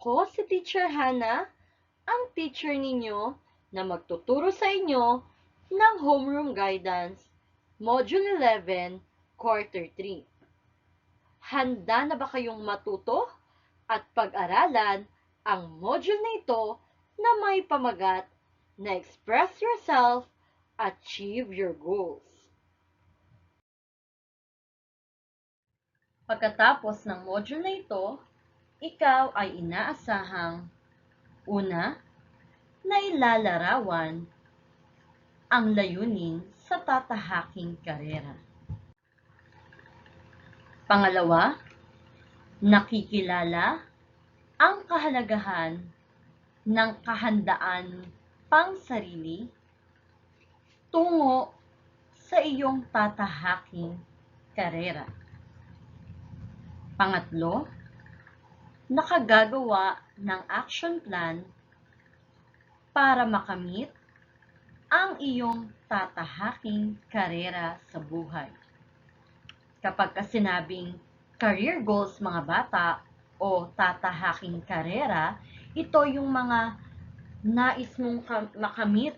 Ako si Teacher Hannah, ang teacher ninyo na magtuturo sa inyo ng Homeroom Guidance, Module 11, Quarter 3. Handa na ba kayong matuto at pag-aralan ang module na ito na may pamagat na Express Yourself, Achieve Your Goals? Pagkatapos ng module na ito, ikaw ay inaasahang una, na ilalarawan ang layunin sa tatahaking karera. Pangalawa, nakikilala ang kahalagahan ng kahandaan pang-sarili tungo sa iyong tatahaking karera. Pangatlo, nakagagawa ng action plan para makamit ang iyong tatahaking karera sa buhay. Kapag sinabing career goals mga bata o tatahaking karera, ito yung mga nais mong makamit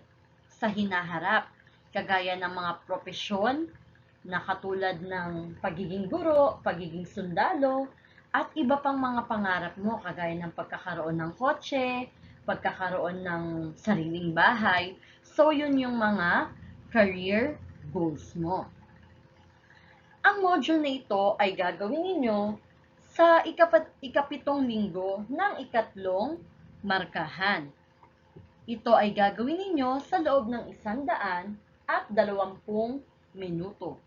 sa hinaharap, kagaya ng mga propesyon na katulad ng pagiging guro, pagiging sundalo, at iba pang mga pangarap mo kagaya ng pagkakaroon ng kotse, pagkakaroon ng sariling bahay. So, yun yung mga career goals mo. Ang module na ito ay gagawin ninyo sa ikapitong linggo ng ikatlong markahan. Ito ay gagawin ninyo sa loob ng 120 minuto.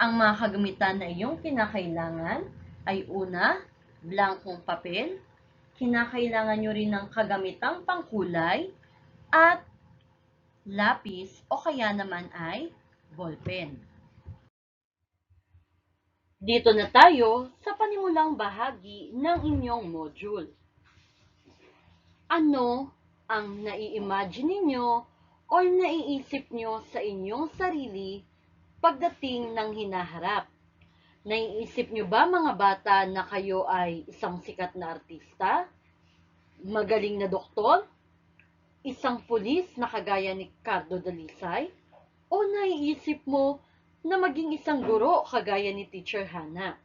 Ang mga kagamitan na iyong kinakailangan ay una, blankong papel, kinakailangan nyo rin ng kagamitang pangkulay, at lapis o kaya naman ay ballpen. Dito na tayo sa panimulang bahagi ng inyong module. Ano ang nai-imagine ninyo o naiisip nyo sa inyong sarili pagdating ng hinaharap? Naiisip nyo ba mga bata na kayo ay isang sikat na artista? Magaling na doktor? Isang pulis na kagaya ni Cardo Dalisay? O naiisip mo na maging isang guro kagaya ni Teacher Hannah?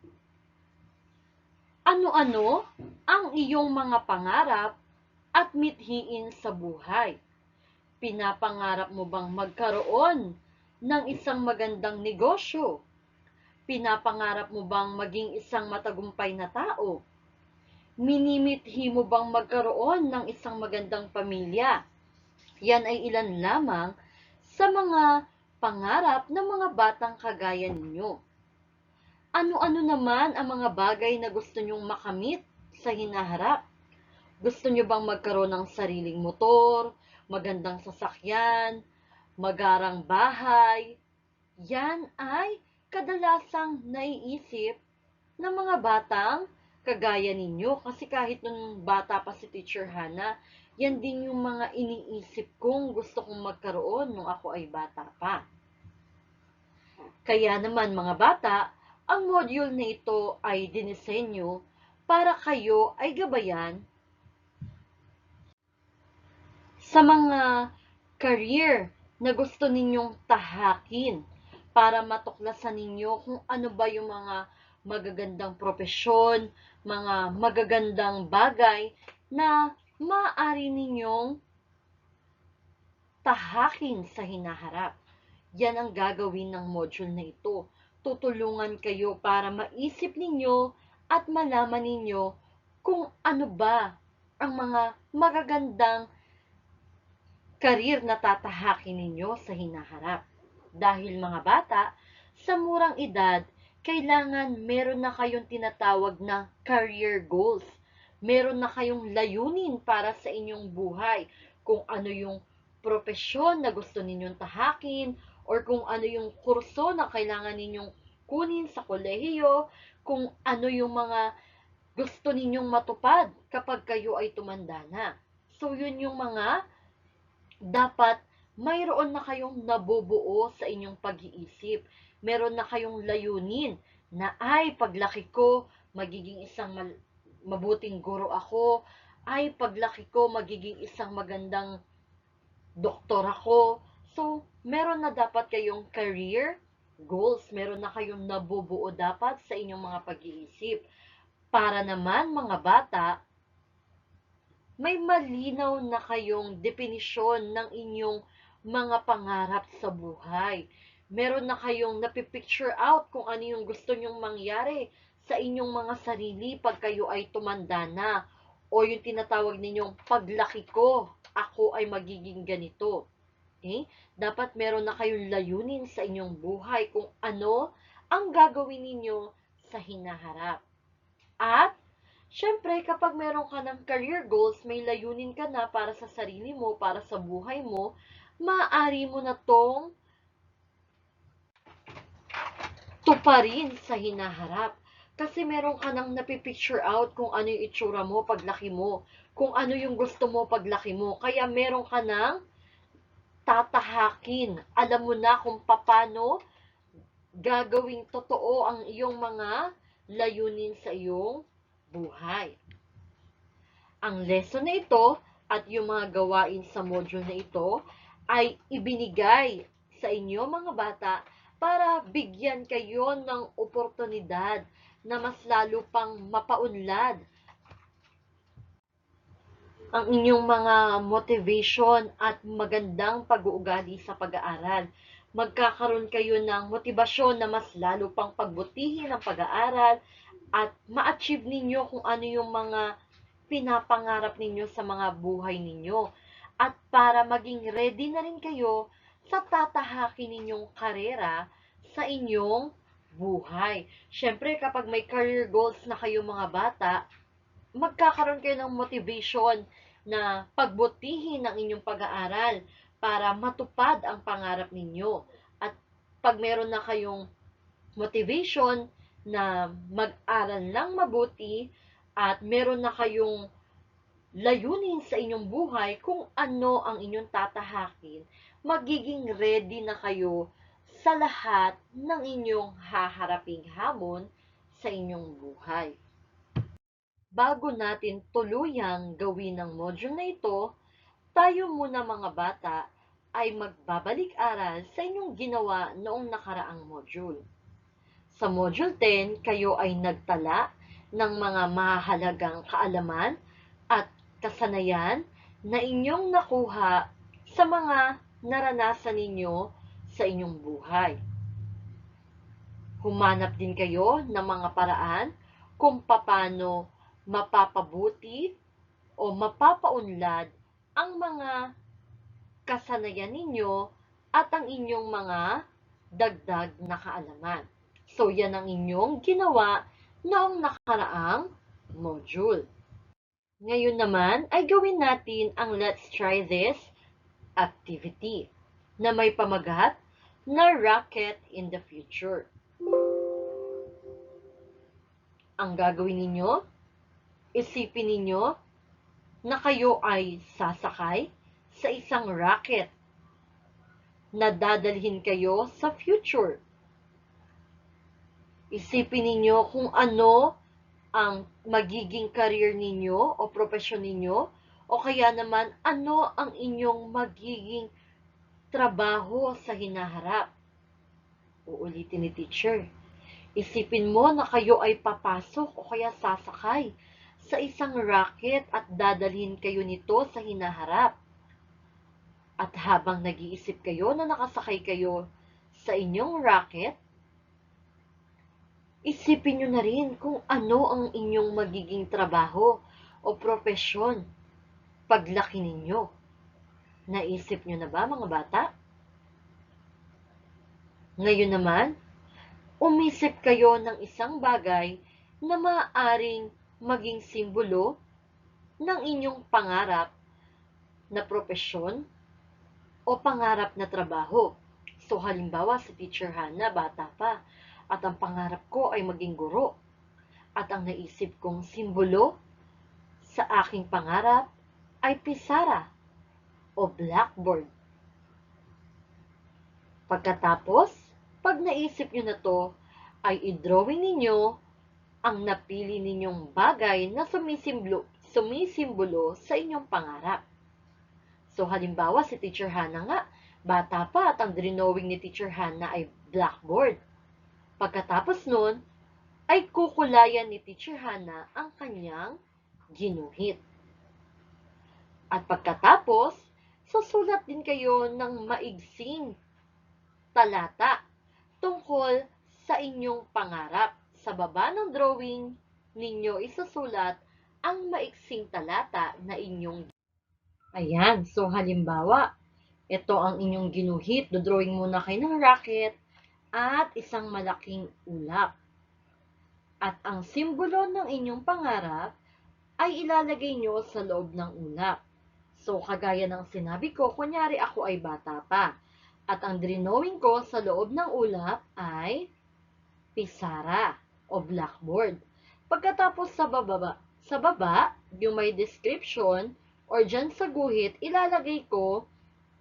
Ano-ano ang iyong mga pangarap at mithiin sa buhay? Pinapangarap mo bang magkaroon ng isang magandang negosyo? Pinapangarap mo bang maging isang matagumpay na tao? Minimithi mo bang magkaroon ng isang magandang pamilya? Yan ay ilan lamang sa mga pangarap ng mga batang kagaya ninyo. Ano-ano naman ang mga bagay na gusto nyong makamit sa hinaharap? Gusto nyo bang magkaroon ng sariling motor, magandang sasakyan, magarang bahay? Yan ay kadalasang naiisip ng mga batang kagaya ninyo. Kasi kahit nung bata pa si Teacher Hannah, yan din yung mga iniisip kong gusto kong magkaroon nung ako ay bata pa. Kaya naman mga bata, ang module na ito ay dinisenyo para kayo ay gabayan sa mga career na gusto ninyong tahakin para matuklasan ninyo kung ano ba yung mga magagandang propesyon, mga magagandang bagay na maaari ninyong tahakin sa hinaharap. Yan ang gagawin ng module na ito. Tutulungan kayo para maisip ninyo at malaman ninyo kung ano ba ang mga magagandang career na tatahakin ninyo sa hinaharap. Dahil mga bata, sa murang edad, kailangan meron na kayong tinatawag na career goals. Meron na kayong layunin para sa inyong buhay. Kung ano yung propesyon na gusto ninyong tahakin, or kung ano yung kurso na kailangan ninyong kunin sa kolehiyo, kung ano yung mga gusto ninyong matupad kapag kayo ay tumanda na. So, yun yung mga dapat mayroon na kayong nabubuo sa inyong pag-iisip. Meron na kayong layunin na ay paglaki ko, magiging isang mabuting guro ako, ay paglaki ko magiging isang magandang doktor ako. So, meron na dapat kayong career goals, meron na kayong nabubuo dapat sa inyong mga pag-iisip. Para naman mga bata, may malinaw na kayong definisyon ng inyong mga pangarap sa buhay. Meron na kayong napipicture out kung ano yung gusto nyong mangyari sa inyong mga sarili pag kayo ay tumanda na. O yung tinatawag ninyong paglaki ko, ako ay magiging ganito. Okay? Dapat meron na kayong layunin sa inyong buhay kung ano ang gagawin ninyo sa hinaharap. At syempre, kapag meron ka ng career goals, may layunin ka na para sa sarili mo, para sa buhay mo, maaari mo na tong tuparin sa hinaharap. Kasi meron ka nang napipicture out kung ano yung itsura mo paglaki mo, kung ano yung gusto mo paglaki mo. Kaya meron ka nang tatahakin. Alam mo na kung paano gagawing totoo ang iyong mga layunin sa iyong buhay. Ang lesson na ito at yung mga gawain sa module na ito ay ibinigay sa inyo mga bata para bigyan kayo ng oportunidad na mas lalo pang mapaunlad ang inyong mga motivation at magandang pag-uugali sa pag-aaral. Magkakaroon kayo ng motibasyon na mas lalo pang pagbutihin ang pag-aaral at ma-achieve ninyo kung ano yung mga pinapangarap ninyo sa mga buhay ninyo. At para maging ready na rin kayo sa tatahakin ninyong karera sa inyong buhay. Siyempre, kapag may career goals na kayo mga bata, magkakaroon kayo ng motivation na pagbutihin ang inyong pag-aaral para matupad ang pangarap ninyo. At pag meron na kayong motivation na mag-aral lang mabuti at meron na kayong layunin sa inyong buhay kung ano ang inyong tatahakin, magiging ready na kayo sa lahat ng inyong haharaping hamon sa inyong buhay. Bago natin tuluyang gawin ang module na ito, tayo muna mga bata ay magbabalik-aral sa inyong ginawa noong nakaraang module. Sa module 10, kayo ay nagtala ng mga mahalagang kaalaman at kasanayan na inyong nakuha sa mga naranasan ninyo sa inyong buhay. Humanap din kayo ng mga paraan kung paano mapapabuti o mapapaunlad ang mga kasanayan ninyo at ang inyong mga dagdag na kaalaman. So, yan ang inyong ginawa noong nakaraang module. Ngayon naman ay gawin natin ang Let's Try This activity na may pamagat na Rocket in the Future. Ang gagawin ninyo, isipin ninyo na kayo ay sasakay sa isang rocket na dadalhin kayo sa future. Isipin ninyo kung ano ang magiging career ninyo o profesyon ninyo o kaya naman ano ang inyong magiging trabaho sa hinaharap. Uulitin ni teacher. Isipin mo na kayo ay papasok o kaya sasakay sa isang rocket at dadalhin kayo nito sa hinaharap. At habang nag-iisip kayo na nakasakay kayo sa inyong rocket, isipin nyo na rin kung ano ang inyong magiging trabaho o profesyon paglaki ninyo. Naisip nyo na ba mga bata? Ngayon naman, umisip kayo ng isang bagay na maaaring maging simbolo ng inyong pangarap na profesyon o pangarap na trabaho. So halimbawa si Teacher Hannah, bata pa, at ang pangarap ko ay maging guro. At ang naisip kong simbolo sa aking pangarap ay pisara o blackboard. Pagkatapos, pag naisip nyo na to, ay i-drawing ninyo ang napili ninyong bagay na sumisimbolo sa inyong pangarap. So halimbawa si Teacher Hannah nga, bata pa at ang drawing ni Teacher Hannah ay blackboard. Pagkatapos nun, ay kukulayan ni Teacher Hannah ang kanyang ginuhit. At pagkatapos, susulat din kayo ng maigsing talata tungkol sa inyong pangarap. Sa baba ng drawing ninyo isusulat ang maiksing talata na inyong. Ayan, so halimbawa, ito ang inyong ginuhit. Dodrawing muna kayo ng rocket at isang malaking ulap. At ang simbolo ng inyong pangarap ay ilalagay nyo sa loob ng ulap. So, kagaya ng sinabi ko, kunyari ako ay bata pa. At ang drawing ko sa loob ng ulap ay pisara o blackboard. Pagkatapos sa baba, yung may description or dyan sa guhit, ilalagay ko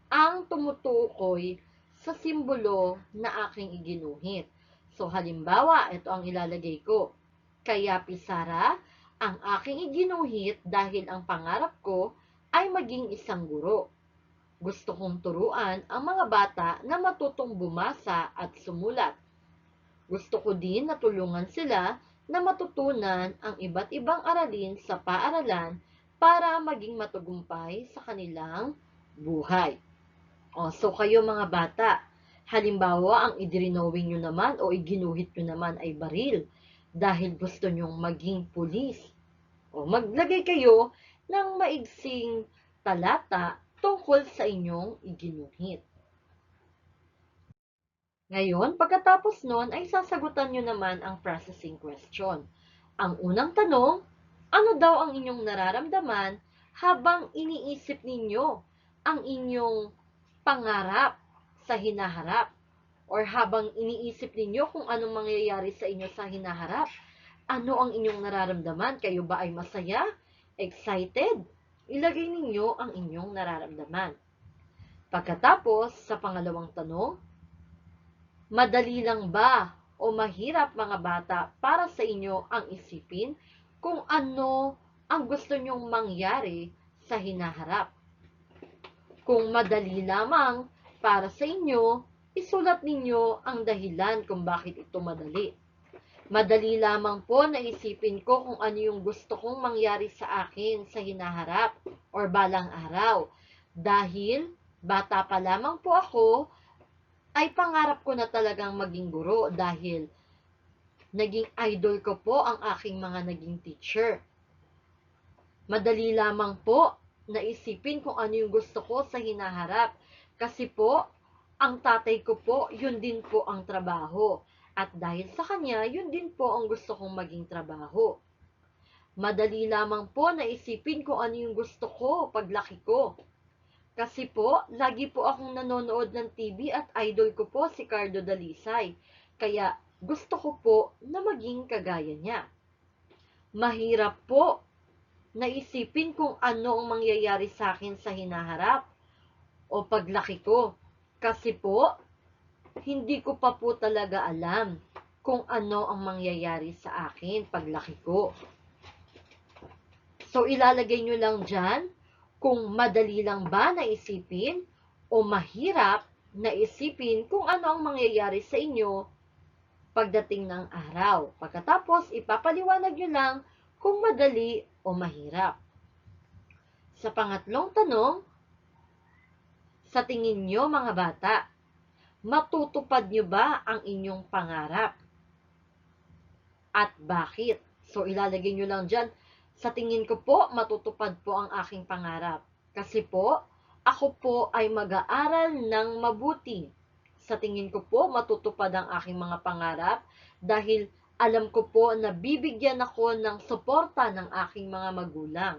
ang tumutukoy sa simbolo na aking iginuhit. So, halimbawa, ito ang ilalagay ko. Kaya pisara, ang aking iginuhit dahil ang pangarap ko ay maging isang guro. Gusto kong turuan ang mga bata na matutong bumasa at sumulat. Gusto ko din na tulungan sila na matutunan ang iba't ibang aralin sa paaralan para maging matagumpay sa kanilang buhay. So kayo mga bata, halimbawa ang idrinowing nyo naman o iginuhit nyo naman ay baril dahil gusto nyong maging pulis. Maglagay kayo ng maigsing talata tungkol sa inyong iginuhit. Ngayon, pagkatapos nun, ay sasagutan nyo naman ang processing question. Ang unang tanong, ano daw ang inyong nararamdaman habang iniisip ninyo ang inyong pangarap sa hinaharap? Or habang iniisip ninyo kung anong mangyayari sa inyo sa hinaharap? Ano ang inyong nararamdaman? Kayo ba ay masaya? Excited? Ilagay ninyo ang inyong nararamdaman. Pagkatapos, sa pangalawang tanong, madali lang ba o mahirap mga bata para sa inyo ang isipin kung ano ang gusto nyong mangyari sa hinaharap? Kung madali lamang para sa inyo, isulat ninyo ang dahilan kung bakit ito madali. Madali lamang po na isipin ko kung ano yung gusto kong mangyari sa akin sa hinaharap or balang araw. Dahil bata pa lamang po ako, ay pangarap ko na talagang maging guro dahil naging idol ko po ang aking mga naging teacher. Madali lamang po na isipin kung ano yung gusto ko sa hinaharap. Kasi po, ang tatay ko po, yun din po ang trabaho. At dahil sa kanya, yun din po ang gusto kong maging trabaho. Madali lamang po na isipin kung ano yung gusto ko paglaki ko. Kasi po, lagi po akong nanonood ng TV at idol ko po si Cardo Dalisay. Kaya gusto ko po na maging kagaya niya. Mahirap po na isipin kung ano ang mangyayari sa akin sa hinaharap o paglaki ko. Kasi po, hindi ko pa po talaga alam kung ano ang mangyayari sa akin paglaki ko. So, ilalagay nyo lang dyan kung madali lang ba na isipin o mahirap na isipin kung ano ang mangyayari sa inyo pagdating ng araw. Pagkatapos, ipapaliwanag nyo lang kung madali o mahirap. Sa pangatlong tanong, sa tingin nyo mga bata, matutupad nyo ba ang inyong pangarap? At bakit? So, ilalagay nyo lang dyan, sa tingin ko po, matutupad po ang aking pangarap. Kasi po, ako po ay mag-aaral ng mabuti. Sa tingin ko po, matutupad ang aking mga pangarap dahil alam ko po na bibigyan ako ng suporta ng aking mga magulang.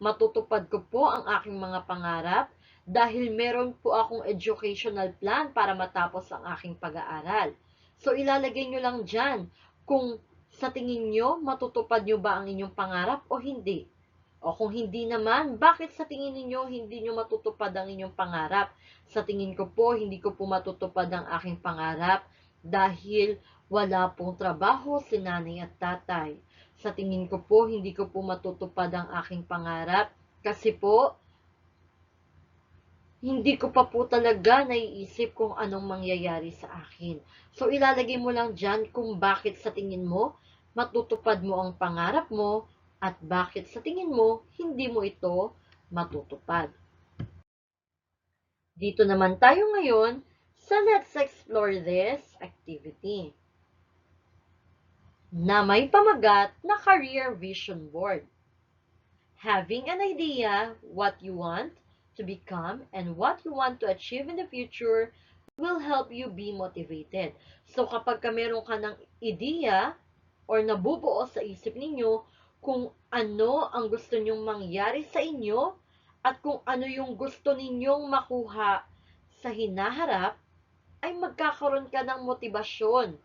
Matutupad ko po ang aking mga pangarap dahil meron po akong educational plan para matapos ang aking pag-aaral. So, ilalagay nyo lang dyan kung sa tingin nyo, matutupad nyo ba ang inyong pangarap o hindi? O kung hindi naman, bakit sa tingin niyo hindi nyo matutupad ang inyong pangarap? Sa tingin ko po, hindi ko po matutupad ang aking pangarap dahil Wala pong trabaho si nanay at tatay. Sa tingin ko po, hindi ko po matutupad ang aking pangarap kasi po, hindi ko pa po talaga naiisip kung anong mangyayari sa akin. So, ilalagay mo lang dyan kung bakit sa tingin mo matutupad mo ang pangarap mo at bakit sa tingin mo hindi mo ito matutupad. Dito naman tayo ngayon sa Let's Explore This activity na may pamagat na Career Vision Board. Having an idea what you want to become and what you want to achieve in the future will help you be motivated. So kapag meron ka ng ideya or nabubuo sa isip ninyo kung ano ang gusto ninyong mangyari sa inyo at kung ano yung gusto ninyong makuha sa hinaharap, ay magkakaroon ka ng motibasyon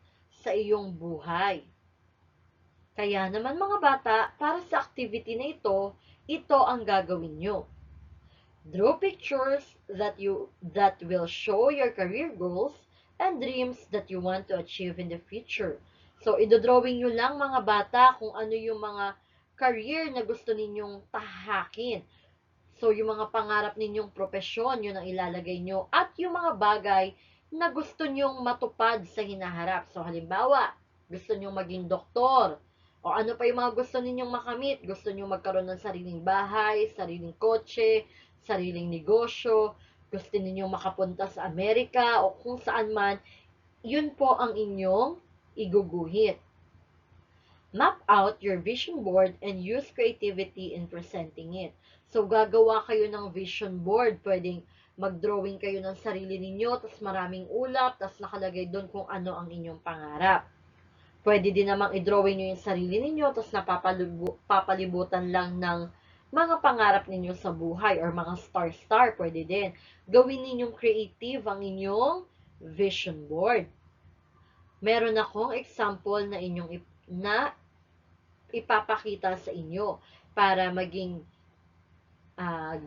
sa iyong buhay. Kaya naman mga bata, para sa activity na ito ang gagawin nyo. Draw pictures that will show your career goals and dreams that you want to achieve in the future. So, idodrawing nyo lang mga bata kung ano yung mga career na gusto ninyong tahakin. So, yung mga pangarap ninyong propesyon, yun ang ilalagay nyo. At yung mga bagay na gusto nyong matupad sa hinaharap. So, halimbawa, gusto nyong maging doktor, o ano pa yung mga gusto ninyong makamit? Gusto niyo magkaroon ng sariling bahay, sariling kotse, sariling negosyo, gusto ninyong makapunta sa Amerika o kung saan man, yun po ang inyong iguguhit. Map out your vision board and use creativity in presenting it. So, gagawa kayo ng vision board. Pwedeng mag-drawing kayo ng sarili ninyo, tapos maraming ulap, tapos nakalagay doon kung ano ang inyong pangarap. Pwede din namang i-drawing nyo yung sarili ninyo, tapos napapalibutan lang ng mga pangarap ninyo sa buhay or mga star-star, pwede din. Gawin ninyong creative ang inyong vision board. Meron akong example na ipapakita sa inyo para maging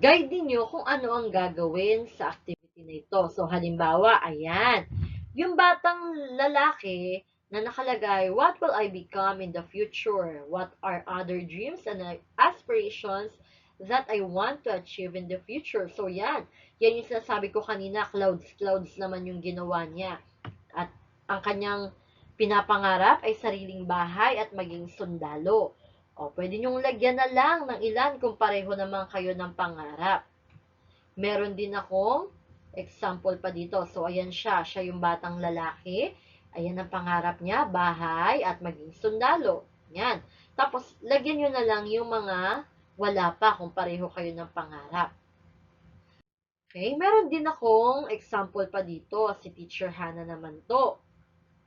guide ninyo kung ano ang gagawin sa activity na ito. So, halimbawa, ayan, yung batang lalaki na nakalagay, what will I become in the future? What are other dreams and aspirations that I want to achieve in the future? So, yan yung sinasabi ko kanina, clouds naman yung ginawa niya. At ang kanyang pinapangarap ay sariling bahay at maging sundalo. O, pwede nyong lagyan na lang ng ilan kung pareho naman kayo ng pangarap. Meron din akong example pa dito. So, ayan siya. Siya yung batang lalaki. Ayan ang pangarap niya, bahay at maging sundalo. Yan. Tapos, lagyan nyo na lang yung mga wala pa kung pareho kayo ng pangarap. Okay, meron din akong example pa dito. Si Teacher Hannah naman to.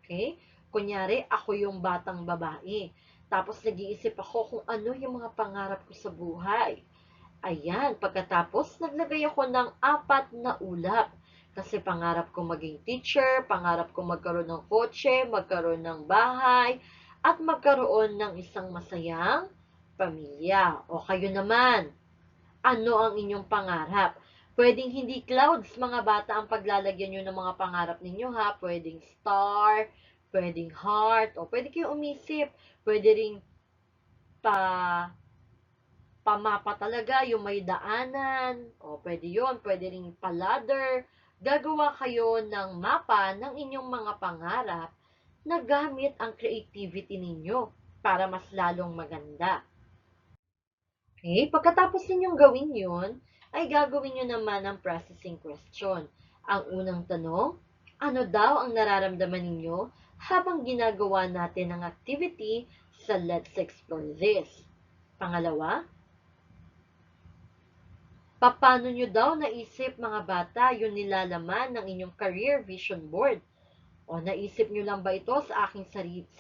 Okay? Kunyari, ako yung batang babae. Tapos, nag-iisip ako kung ano yung mga pangarap ko sa buhay. Ayan, pagkatapos, naglagay ako ng 4 na ulap. Kasi pangarap ko maging teacher, pangarap ko magkaroon ng kotse, magkaroon ng bahay, at magkaroon ng isang masayang pamilya. O kayo naman, ano ang inyong pangarap? Pwedeng hindi clouds, mga bata, ang paglalagyan nyo ng mga pangarap ninyo, ha? Pwedeng star, pwedeng heart, o pwede kayo umisip, pwede ring pamapa talaga, yung may daanan, o pwede yun, pwede ring pa-ladder. Gagawa kayo ng mapa ng inyong mga pangarap na gamit ang creativity ninyo para mas lalong maganda. Okay, pagkatapos ninyong gawin yun, ay gagawin nyo naman ang processing question. Ang unang tanong, ano daw ang nararamdaman ninyo habang ginagawa natin ang activity sa Let's Explore This? Pangalawa, paano nyo daw naisip mga bata yung nilalaman ng inyong career vision board? O naisip nyo lang ba ito sa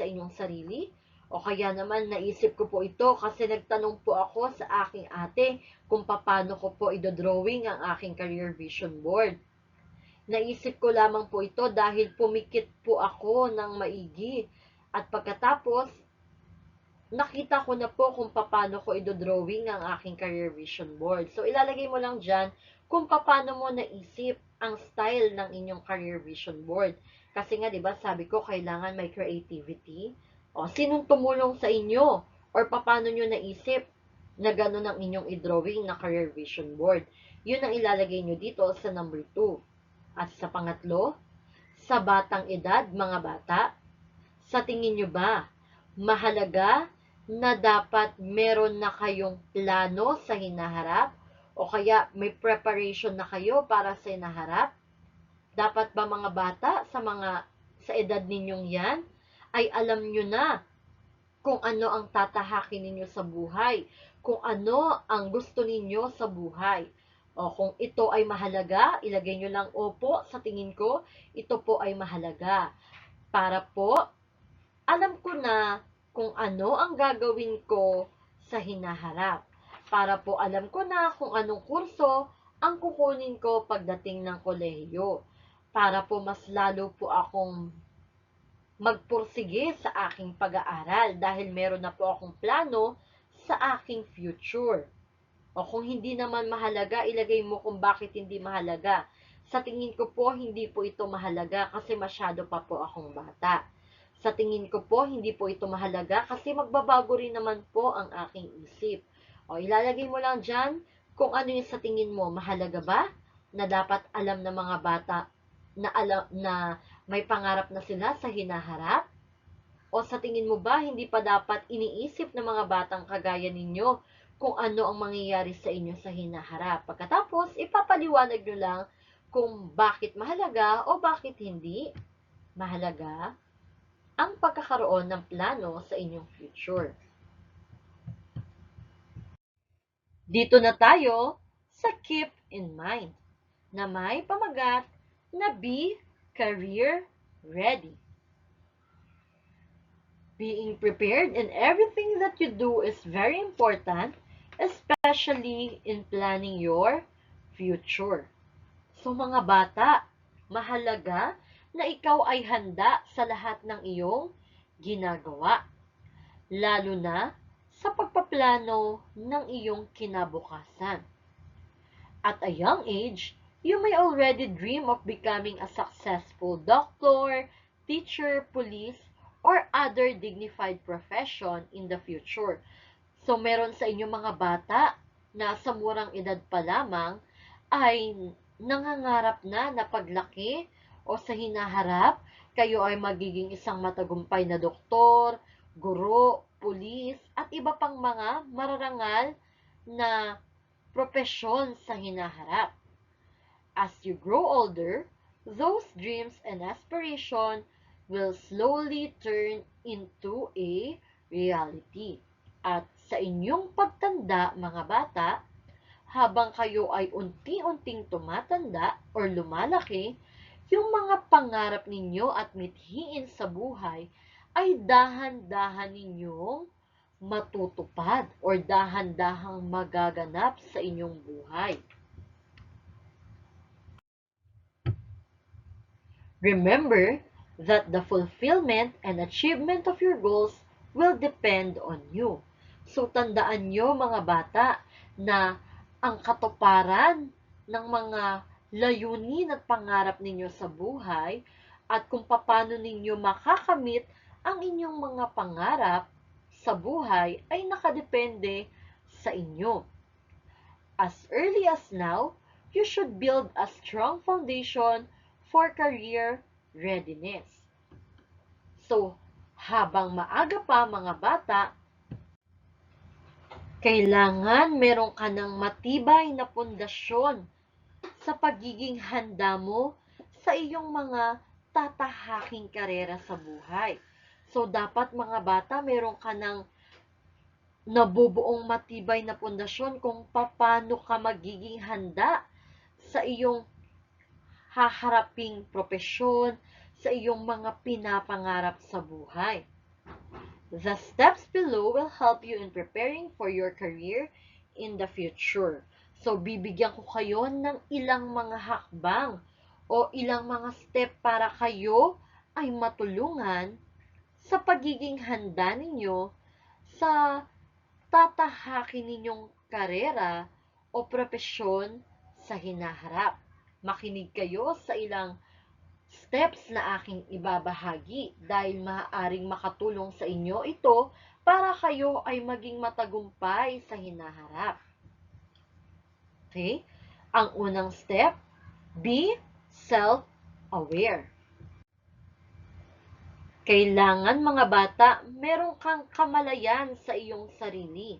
inyong sarili? O kaya naman naisip ko po ito kasi nagtanong po ako sa aking ate kung paano ko po idodrawing ang aking career vision board. Naisip ko lamang po ito dahil pumikit po ako ng maigi. At pagkatapos, nakita ko na po kung paano ko idodrawing ang aking career vision board. So, ilalagay mo lang dyan kung paano mo naisip ang style ng inyong career vision board. Kasi nga, di ba, sabi ko, kailangan may creativity. O, sinong tumulong sa inyo? Or paano nyo naisip na gano'n ang inyong i-drawing na career vision board? Yun ang ilalagay nyo dito sa number 2. At sa pangatlo, sa batang edad, mga bata, sa tingin nyo ba, mahalaga na dapat meron na kayong plano sa hinaharap? O kaya may preparation na kayo para sa hinaharap? Dapat ba mga bata sa edad ninyong yan ay alam nyo na kung ano ang tatahakin ninyo sa buhay, kung ano ang gusto ninyo sa buhay. O kung ito ay mahalaga, ilagay nyo lang opo, sa tingin ko, ito po ay mahalaga. Para po, alam ko na kung ano ang gagawin ko sa hinaharap. Para po alam ko na kung anong kurso ang kukunin ko pagdating ng kolehiyo. Para po mas lalo po akong magpursige sa aking pag-aaral dahil meron na po akong plano sa aking future. O kung hindi naman mahalaga, ilagay mo kung bakit hindi mahalaga. Sa tingin ko po, hindi po ito mahalaga kasi masyado pa po akong bata. Sa tingin ko po, hindi po ito mahalaga kasi magbabago rin naman po ang aking isip. O ilalagay mo lang dyan kung ano yung sa tingin mo, mahalaga ba na dapat alam ng mga bata na may pangarap na sila sa hinaharap? O sa tingin mo ba hindi pa dapat iniisip ng mga batang kagaya ninyo kung ano ang mangyayari sa inyo sa hinaharap? Pagkatapos, ipapaliwanag nyo lang kung bakit mahalaga o bakit hindi mahalaga ang pagkakaroon ng plano sa inyong future. Dito na tayo sa keep in mind na may pamagat na be career ready. Being prepared in everything that you do is very important, especially in planning your future. So mga bata, mahalaga na ikaw ay handa sa lahat ng iyong ginagawa, lalo na sa pagpaplano ng iyong kinabukasan. At a young age, you may already dream of becoming a successful doctor, teacher, police, or other dignified profession in the future. So meron sa inyo mga bata na sa murang edad pa lamang ay nangangarap na paglaki o sa hinaharap, kayo ay magiging isang matagumpay na doktor, guro, pulis, at iba pang mga mararangal na propesyon sa hinaharap. As you grow older, those dreams and aspirations will slowly turn into a reality. At sa inyong pagtanda, mga bata, habang kayo ay unti-unting tumatanda or lumalaki, yung mga pangarap ninyo at mithiin sa buhay ay dahan-dahan ninyong matutupad or dahan-dahang magaganap sa inyong buhay. Remember that the fulfillment and achievement of your goals will depend on you. So tandaan nyo mga bata na ang katuparan ng mga layunin at pangarap ninyo sa buhay at kung paano ninyo makakamit ang inyong mga pangarap sa buhay ay nakadepende sa inyo. As early as now, you should build a strong foundation for career readiness. So, habang maaga pa mga bata, kailangan meron ka ng matibay na pundasyon sa pagiging handa mo sa iyong mga tatahaking karera sa buhay. So, dapat mga bata, meron ka ng nabubuong matibay na pundasyon kung paano ka magiging handa sa iyong haharaping propesyon, sa iyong mga pinapangarap sa buhay. The steps below will help you in preparing for your career in the future. So, bibigyan ko kayo ng ilang mga hakbang o ilang mga step para kayo ay matulungan sa pagiging handa ninyo sa tatahakin ninyong karera o propesyon sa hinaharap. Makinig kayo sa ilang steps na aking ibabahagi dahil maaaring makatulong sa inyo ito para kayo ay maging matagumpay sa hinaharap. Okay? Ang unang step, be self-aware. Kailangan mga bata, meron kang kamalayan sa iyong sarili.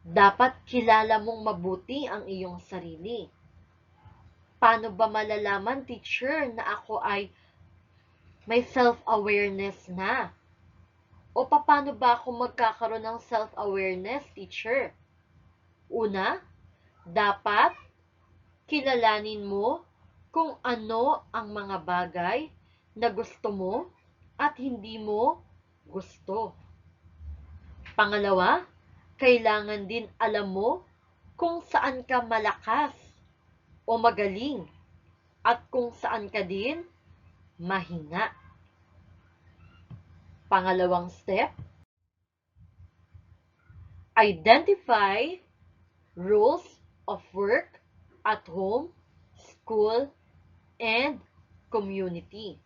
Dapat kilala mong mabuti ang iyong sarili. Paano ba malalaman, teacher, na ako ay may self-awareness na? O paano ba ako magkakaroon ng self-awareness, teacher? Una, dapat kilalanin mo kung ano ang mga bagay na gusto mo at hindi mo gusto. Pangalawa, kailangan din alam mo kung saan ka malakas o magaling at kung saan ka din mahina. Pangalawang step, identify rules of work at home, school, and community.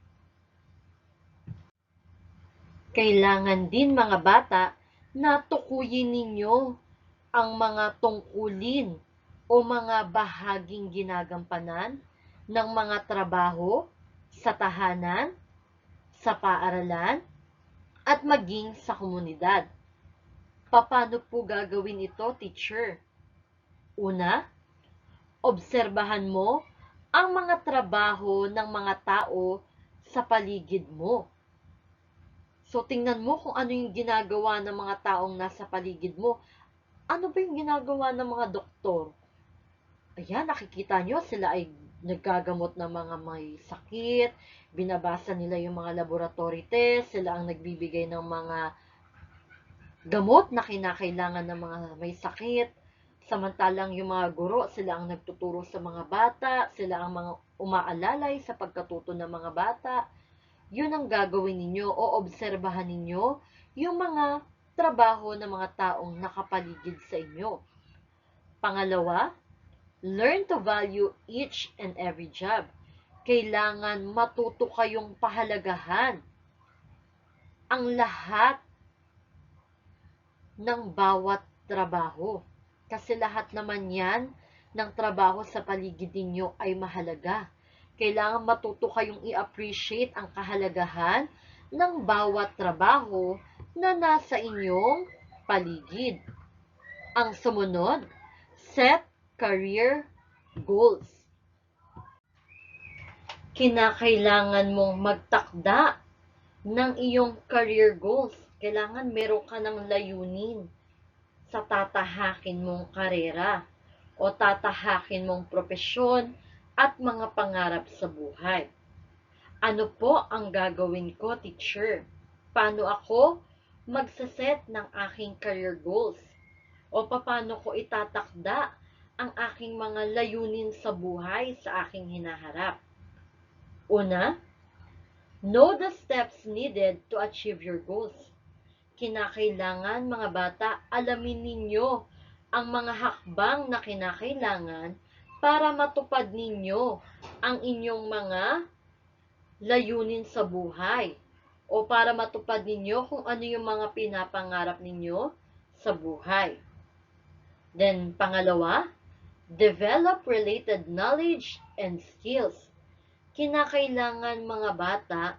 Kailangan din mga bata na tukuyin ninyo ang mga tungkulin o mga bahaging ginagampanan ng mga trabaho sa tahanan, sa paaralan, at maging sa komunidad. Paano po gagawin ito, teacher? Una, obserbahan mo ang mga trabaho ng mga tao sa paligid mo. So, tingnan mo kung ano yung ginagawa ng mga taong nasa paligid mo. Ano ba yung ginagawa ng mga doktor? Ayan, nakikita nyo, sila ay naggagamot ng mga may sakit, binabasa nila yung mga laboratory test, sila ang nagbibigay ng mga gamot na kinakailangan ng mga may sakit. Samantalang yung mga guro, sila ang nagtuturo sa mga bata, sila ang mga umaalalay sa pagkatuto ng mga bata. Yun ang gagawin ninyo o obserbahan ninyo yung mga trabaho ng mga taong nakapaligid sa inyo. Pangalawa, learn to value each and every job. Kailangan matuto kayong pahalagahan ang lahat ng bawat trabaho. Kasi lahat naman yan ng trabaho sa paligid ninyo ay mahalaga. Kailangan matuto kayong i-appreciate ang kahalagahan ng bawat trabaho na nasa inyong paligid. Ang sumunod, set career goals. Kinakailangan mong magtakda ng iyong career goals. Kailangan meron ka ng layunin sa tatahakin mong karera o tatahakin mong propesyon at mga pangarap sa buhay. Ano po ang gagawin ko, teacher? Paano ako magsaset ng aking career goals? O paano ko itatakda ang aking mga layunin sa buhay sa aking hinaharap? Una, know the steps needed to achieve your goals. Kinakailangan, mga bata, alamin ninyo ang mga hakbang na kinakailangan para matupad ninyo ang inyong mga layunin sa buhay o para matupad ninyo kung ano yung mga pinapangarap ninyo sa buhay. Then, pangalawa, develop related knowledge and skills. Kinakailangan, mga bata,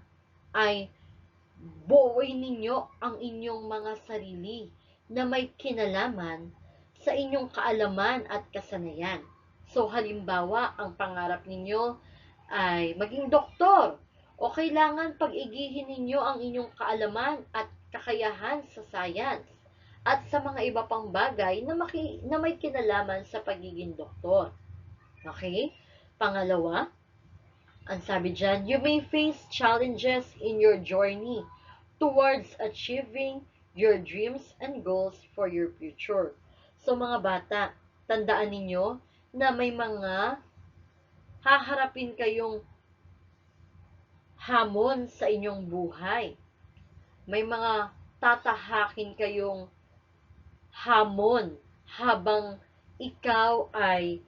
ay buuin ninyo ang inyong mga sarili na may kinalaman sa inyong kaalaman at kasanayan. So, halimbawa, ang pangarap ninyo ay maging doktor o kailangan pag-igihin ninyo ang inyong kaalaman at kakayahan sa science at sa mga iba pang bagay na may kinalaman sa pagiging doktor. Okay? Pangalawa, ang sabi dyan, you may face challenges in your journey towards achieving your dreams and goals for your future. So mga bata, tandaan ninyo na may mga haharapin kayong hamon sa inyong buhay. May mga tatahakin kayong hamon habang ikaw ay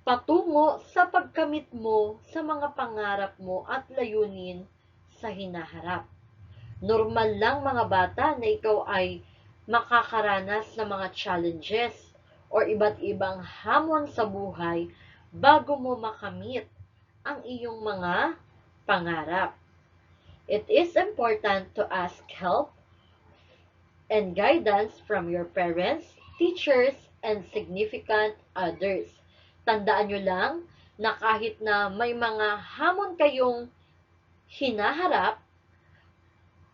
patungo sa pagkamit mo sa mga pangarap mo at layunin sa hinaharap. Normal lang mga bata na ikaw ay makakaranas ng mga challenges or iba't ibang hamon sa buhay bago mo makamit ang iyong mga pangarap. It is important to ask help and guidance from your parents, teachers, and significant others. Tandaan nyo lang na kahit na may mga hamon kayong hinaharap,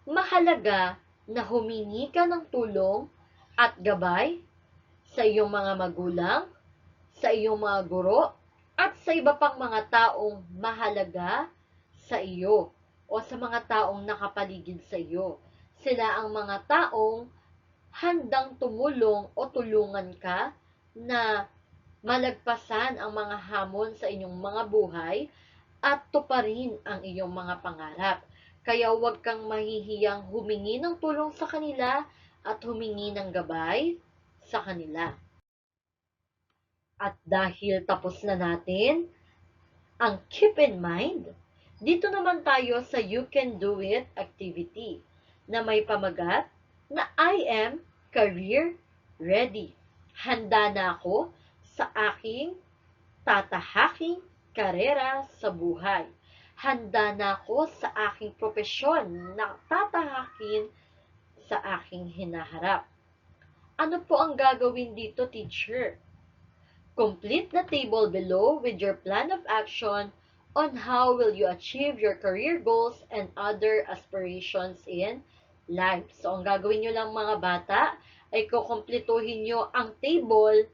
mahalaga na humingi ka ng tulong at gabay sa iyong mga magulang, sa iyong mga guro, at sa iba pang mga taong mahalaga sa iyo o sa mga taong nakapaligid sa iyo. Sila ang mga taong handang tumulong o tulungan ka na malagpasan ang mga hamon sa inyong mga buhay at tuparin ang iyong mga pangarap. Kaya huwag kang mahihiyang humingi ng tulong sa kanila at humingi ng gabay sa kanila. At dahil tapos na natin ang keep in mind, dito naman tayo sa you can do it activity na may pamagat na I am career ready. Handa na ako sa aking tatahaking karera sa buhay. Handa na ako sa aking propesyon na tatahakin sa aking hinaharap. Ano po ang gagawin dito, teacher? Complete the table below with your plan of action on how will you achieve your career goals and other aspirations in life. So, ang gagawin nyo lang mga bata ay kukumpletuhin nyo ang table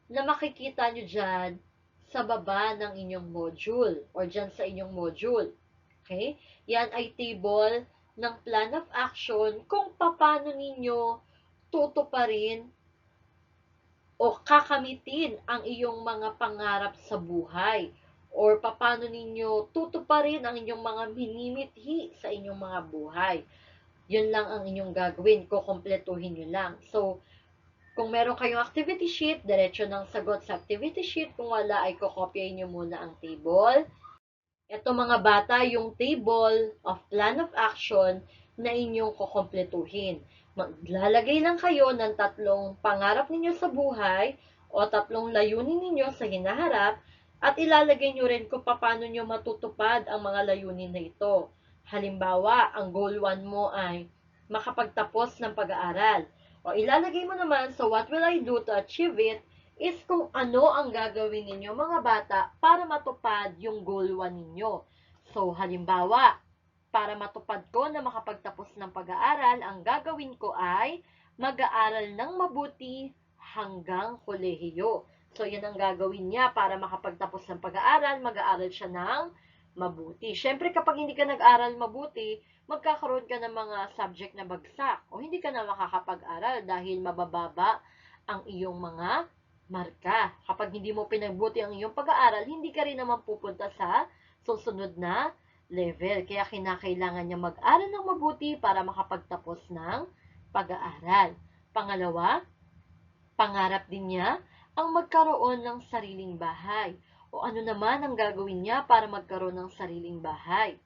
na makikita nyo dyan sa baba ng inyong module or dyan sa inyong module. Okay? Yan ay table ng plan of action kung paano ninyo tutuparin o kakamitin ang iyong mga pangarap sa buhay or paano ninyo tutuparin ang inyong mga minimithi sa inyong mga buhay. Yun lang ang inyong gagawin, kukumpletuhin nyo lang. So, kung meron kayong activity sheet, diretso ng sagot sa activity sheet. Kung wala, ay kukopyahin nyo muna ang table. Ito mga bata, yung table of plan of action na inyong kukumpletuhin. Maglalagay lang kayo ng 3 pangarap ninyo sa buhay o 3 layunin ninyo sa hinaharap at ilalagay nyo rin kung paano nyo matutupad ang mga layunin na ito. Halimbawa, ang goal 1 mo ay makapagtapos ng pag-aaral. O ilalagay mo naman sa what will I do to achieve it is kung ano ang gagawin ninyo mga bata para matupad yung goal 1 ninyo. So, halimbawa, para matupad ko na makapagtapos ng pag-aaral, ang gagawin ko ay mag-aaral ng mabuti hanggang kolehiyo. So, yan ang gagawin niya para makapagtapos ng pag-aaral, mag-aaral siya ng mabuti. Siyempre, kapag hindi ka nag-aral mabuti, magkakaroon ka ng mga subject na bagsak o hindi ka na makakapag-aral dahil mabababa ang iyong mga marka. Kapag hindi mo pinagbuti ang iyong pag-aaral, hindi ka rin naman pupunta sa susunod na level. Kaya kinakailangan niya mag-aral ng mabuti para makapagtapos ng pag-aaral. Pangalawa, pangarap din niya ang magkaroon ng sariling bahay. O ano naman ang gagawin niya para magkaroon ng sariling bahay?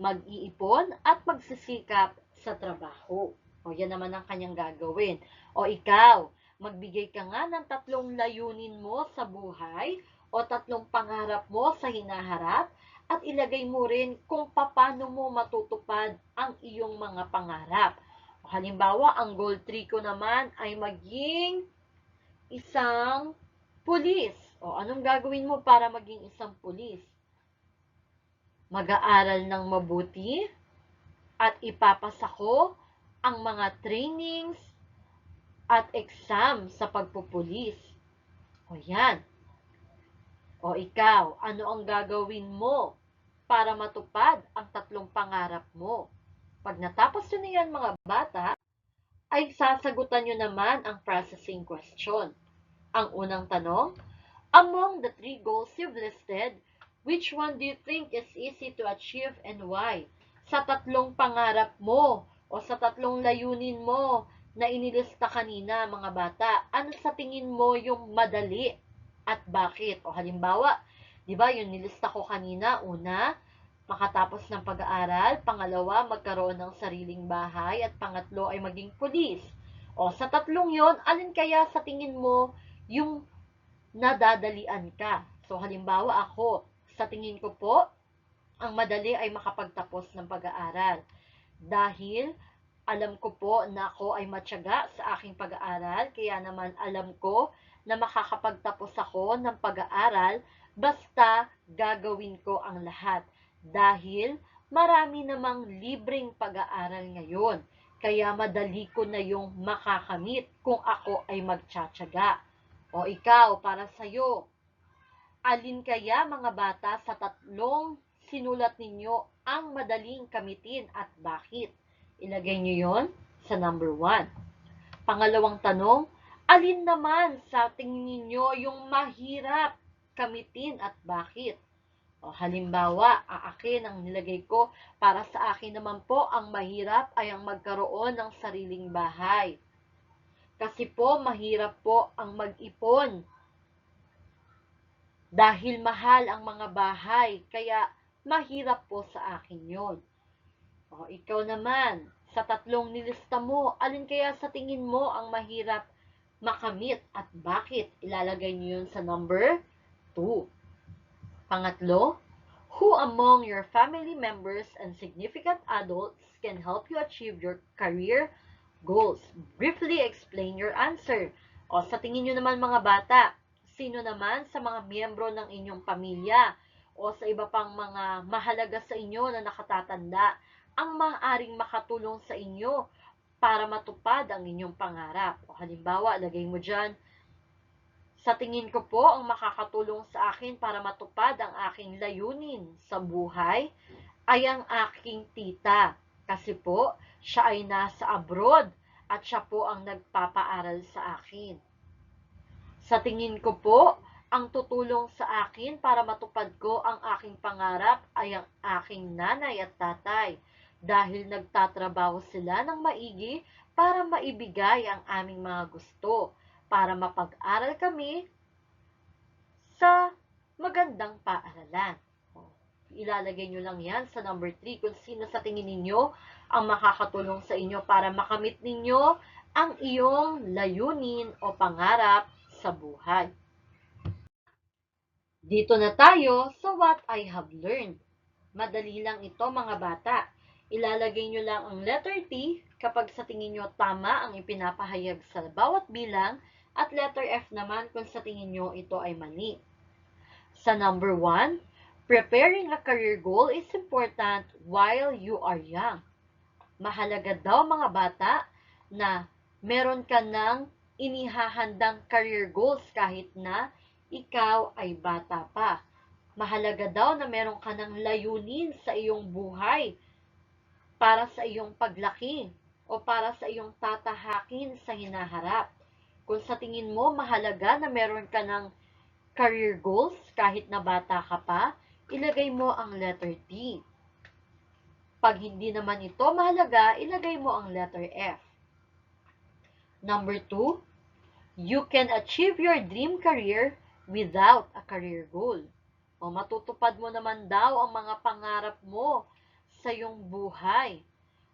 Mag-iipon at magsisikap sa trabaho. O yan naman ang kanyang gagawin. O ikaw, magbigay ka nga ng 3 layunin mo sa buhay o 3 pangarap mo sa hinaharap at ilagay mo rin kung paano mo matutupad ang iyong mga pangarap. O halimbawa, ang goal 3 ko naman ay maging isang pulis. O anong gagawin mo para maging isang pulis? Mag-aaral ng mabuti at ipapasa ko ang mga trainings at exam sa pagpupulis. O yan. O ikaw, ano ang gagawin mo para matupad ang 3 pangarap mo? Pag natapos nyo na yan mga bata, ay sasagutan nyo naman ang processing question. Ang unang tanong, among the 3 goals you've listed, which one do you think is easy to achieve and why? Sa 3 pangarap mo o sa 3 layunin mo na inilista kanina mga bata, ano sa tingin mo yung madali at bakit. O halimbawa, di ba yung nilista ko kanina, una, makatapos ng pag-aaral, pangalawa, magkaroon ng sariling bahay, at pangatlo ay maging pulis. O sa tatlong yon, alin kaya sa tingin mo yung nadadalian ka? So halimbawa ako, sa tingin ko po, ang madali ay makapagtapos ng pag-aaral. Dahil alam ko po na ako ay matyaga sa aking pag-aaral, kaya naman alam ko na makakapagtapos ako ng pag-aaral basta gagawin ko ang lahat. Dahil marami namang libreng pag-aaral ngayon, kaya madali ko na yung makakamit kung ako ay magtsatsaga. O ikaw, para sa'yo, alin kaya mga bata sa tatlong sinulat ninyo ang madaling kamitin at bakit? Ilagay nyo yon sa number 1. Pangalawang tanong, alin naman sa tingin ninyo yung mahirap kamitin at bakit? O, halimbawa, akin ang nilagay ko, para sa akin naman po, ang mahirap ay ang magkaroon ng sariling bahay. Kasi po, mahirap po ang mag-ipon dahil mahal ang mga bahay, kaya mahirap po sa akin yon. O, ikaw naman, sa tatlong nilista mo, alin kaya sa tingin mo ang mahirap makamit at bakit? Ilalagay niyo yun sa number 2. Pangatlo, who among your family members and significant adults can help you achieve your career goals? Briefly explain your answer. O, sa tingin nyo naman mga bata, sino naman sa mga miyembro ng inyong pamilya o sa iba pang mga mahalaga sa inyo na nakatatanda ang maaaring makatulong sa inyo para matupad ang inyong pangarap? O halimbawa, lagay mo dyan, sa tingin ko po, ang makakatulong sa akin para matupad ang aking layunin sa buhay ay ang aking tita. Kasi po, siya ay nasa abroad at siya po ang nagpapaaral sa akin. Sa tingin ko po, ang tutulong sa akin para matupad ko ang aking pangarap ay ang aking nanay at tatay, dahil nagtatrabaho sila ng maigi para maibigay ang aming mga gusto, para mapag-aral kami sa magandang paaralan. Ilalagay nyo lang yan sa number 3 kung sino sa tingin ninyo ang makakatulong sa inyo para makamit ninyo ang iyong layunin o pangarap sa buhay. Dito na tayo sa what I have learned. Madali lang ito mga bata. Ilalagay nyo lang ang letter T kapag sa tingin nyo tama ang ipinapahayag sa bawat bilang at letter F naman kung sa tingin nyo ito ay mali. Sa number 1, preparing a career goal is important while you are young. Mahalaga daw mga bata na meron ka ng inihahandang career goals kahit na ikaw ay bata pa. Mahalaga daw na meron ka ng layunin sa iyong buhay para sa iyong paglaki o para sa iyong tatahakin sa hinaharap. Kung sa tingin mo mahalaga na meron ka ng career goals kahit na bata ka pa, ilagay mo ang letter T. Pag hindi naman ito mahalaga, ilagay mo ang letter F. Number 2, you can achieve your dream career without a career goal. O matutupad mo naman daw ang mga pangarap mo sa iyong buhay.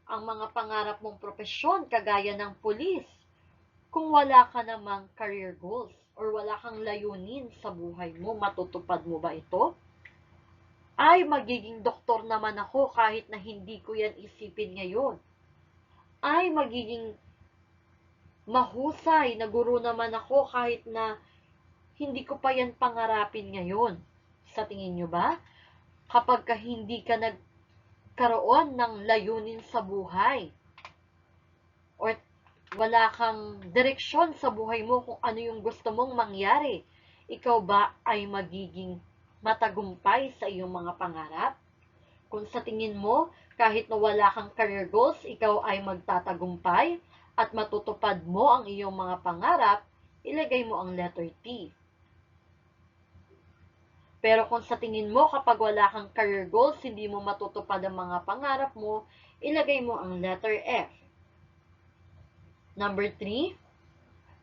Ang mga pangarap mong propesyon kagaya ng pulis, kung wala ka namang career goals or wala kang layunin sa buhay mo, matutupad mo ba ito? Ay, magiging doktor naman ako kahit na hindi ko yan isipin ngayon. Ay, magiging mahusay na guro naman ako kahit na hindi ko pa yan pangarapin ngayon. Sa tingin nyo ba? Kapag ka hindi ka nagkaroon ng layunin sa buhay or wala kang direksyon sa buhay mo kung ano yung gusto mong mangyari, ikaw ba ay magiging matagumpay sa iyong mga pangarap? Kung sa tingin mo, kahit na wala kang career goals, ikaw ay magtatagumpay at matutupad mo ang iyong mga pangarap, ilagay mo ang letter T. Pero kung sa tingin mo, kapag wala kang career goals, hindi mo matutupad ang mga pangarap mo, ilagay mo ang letter F. Number 3,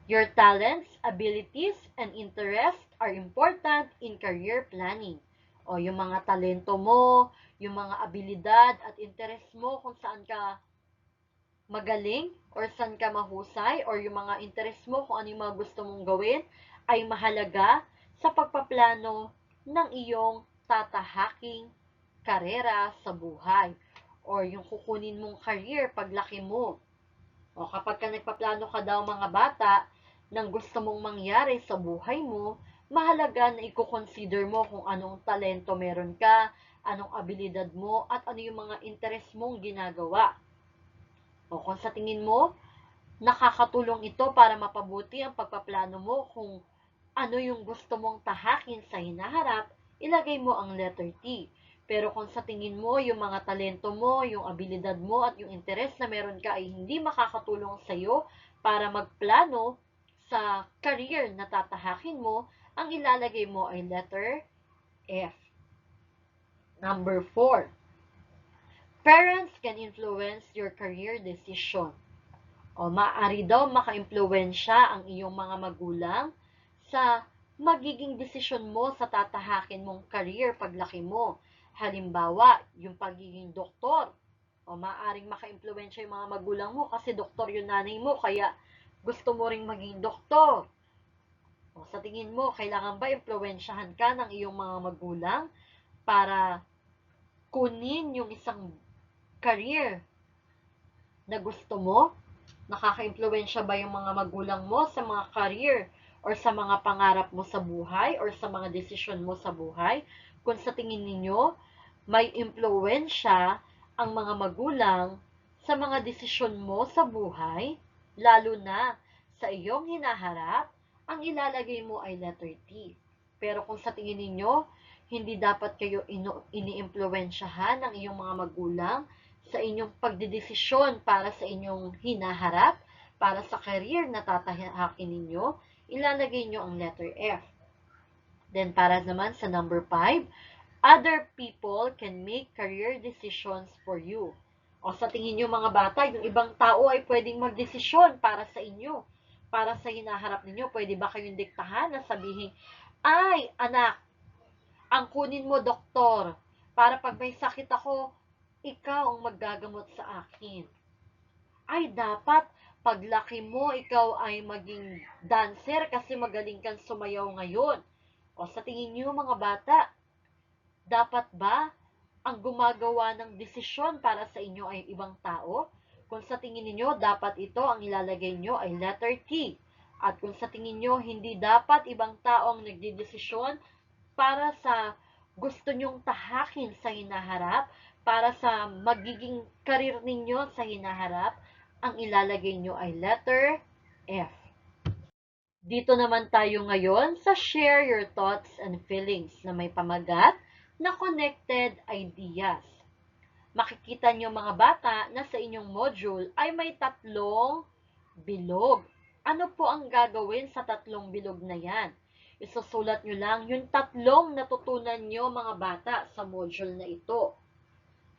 Your talents, abilities, and interests are important in career planning. O yung mga talento mo, yung mga abilidad at interest mo kung saan ka magaling or saan ka mahusay or yung mga interest mo kung ano yung mga gusto mong gawin ay mahalaga sa pagpaplano ng iyong tatahaking karera sa buhay or yung kukunin mong career paglaki mo. O kapag ka nagpaplano ka daw mga bata ng gusto mong mangyari sa buhay mo, mahalaga na i-consider mo kung anong talento meron ka, anong abilidad mo, at ano yung mga interest mong ginagawa. O kung sa tingin mo, nakakatulong ito para mapabuti ang pagpaplano mo kung ano yung gusto mong tahakin sa hinaharap, ilagay mo ang letter T. Pero kung sa tingin mo, yung mga talento mo, yung abilidad mo, at yung interest na meron ka ay hindi makakatulong sa'yo para magplano sa career na tatahakin mo, ang ilalagay mo ay letter F. Number 4. Parents can influence your career decision. O maaari daw maka-impluwensya ang iyong mga magulang sa magiging desisyon mo sa tatahakin mong career paglaki mo. Halimbawa, yung pagiging doktor. O maaaring maka-impluwensya yung mga magulang mo kasi doktor yung nanay mo, kaya gusto mo ring maging doktor. O sa tingin mo, kailangan ba impluwensyahan ka ng iyong mga magulang para kunin yung isang career na gusto mo? Nakaka-impluwensya ba yung mga magulang mo sa mga career or sa mga pangarap mo sa buhay or sa mga desisyon mo sa buhay? Kung sa tingin ninyo, may impluwensya ang mga magulang sa mga desisyon mo sa buhay, lalo na sa iyong hinaharap, ang ilalagay mo ay letter T. Pero kung sa tingin ninyo, hindi dapat kayo ini-impluwensyahan ng iyong mga magulang sa inyong pagdedesisyon para sa inyong hinaharap, para sa career na tatahakin ninyo, ilalagay nyo ang letter F. Then, para naman sa number 5, other people can make career decisions for you. O sa tingin nyo mga bata, yung ibang tao ay pwedeng magdesisyon para sa inyo, para sa hinaharap ninyo. Pwede ba kayong diktahan na sabihin, ay, anak, ang kunin mo doktor, para pag may sakit ako, ikaw ang maggagamot sa akin. Ay, dapat paglaki mo, ikaw ay maging dancer kasi magaling kang sumayaw ngayon. O sa tingin niyo mga bata, dapat ba ang gumagawa ng desisyon para sa inyo ay ibang tao? Kung sa tingin niyo dapat ito ang ilalagay niyo ay letter T. At kung sa tingin niyo hindi dapat ibang tao ang nagdidesisyon para sa gusto nyong tahakin sa hinaharap, para sa magiging karir ninyo sa hinaharap, ang ilalagay nyo ay letter F. Dito naman tayo ngayon sa share your thoughts and feelings na may pamagat na connected ideas. Makikita nyo mga bata na sa inyong module ay may tatlong bilog. Ano po ang gagawin sa tatlong bilog na yan? Isusulat nyo lang yung tatlong natutunan nyo mga bata sa module na ito.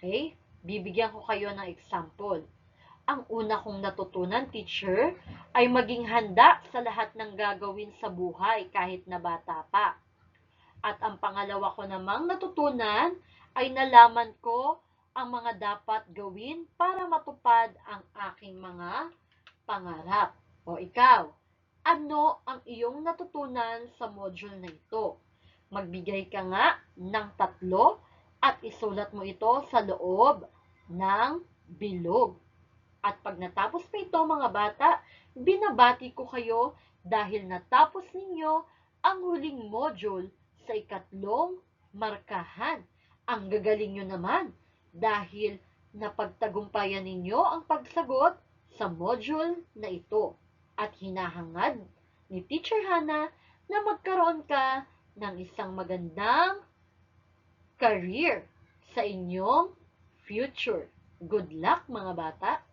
Okay? Bibigyan ko kayo ng example. Ang una kong natutunan, teacher, ay maging handa sa lahat ng gagawin sa buhay kahit na bata pa. At ang pangalawa ko namang natutunan ay nalaman ko ang mga dapat gawin para matupad ang aking mga pangarap. O ikaw, ano ang iyong natutunan sa module na ito? Magbigay ka nga ng tatlo at isulat mo ito sa loob ng bilog. At pag natapos pa ito mga bata, binabati ko kayo dahil natapos ninyo ang huling module sa ikatlong markahan. Ang gagaling nyo naman dahil napagtagumpayan ninyo ang pagsagot sa module na ito. At hinahangad ni Teacher Hana na magkaroon ka ng isang magandang career sa inyong future. Good luck mga bata!